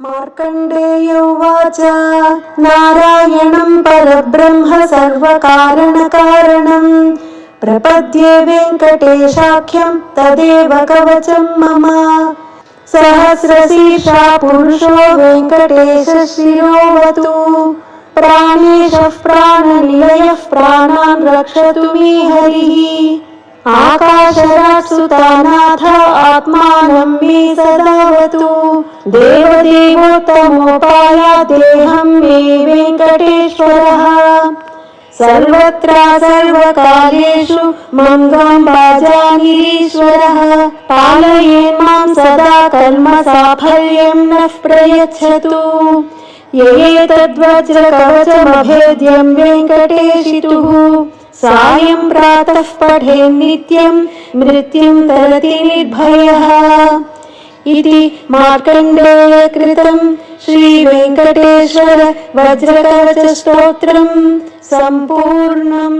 मार्कण्डेय उवाच नारायणं परब्रह्म सर्वकारणकारणं प्रपद्ये वेङ्कटेशाख्यं तदेव कवचं मम। सहस्रशीर्षा पुरुषो वेङ्कटेशः शिरोवतु प्राणेशः प्राणनिलयः प्राणान् रक्षतु मे हरिः। आकाशराट् सुतानाथ आत्मानं मे सदावतु देवदेवोत्तमोपाय देहं मे वेङ्कटेश्वरः। सर्वत्र सर्वकालेषु मङ्गं भजामीश्वरः पालयेन्मां सदा कर्म साफल्यं नः प्रयच्छतु। एतद्वज्रकवचमभेद्यं वेङ्कटेशितुः सायं प्रातः पठेन्नित्यं मृत्युं तरति निर्भयः। इति मार्कण्डेयकृतं श्रीवेङ्कटेश्वर वज्रकवचस्तोत्रं सम्पूर्णम्।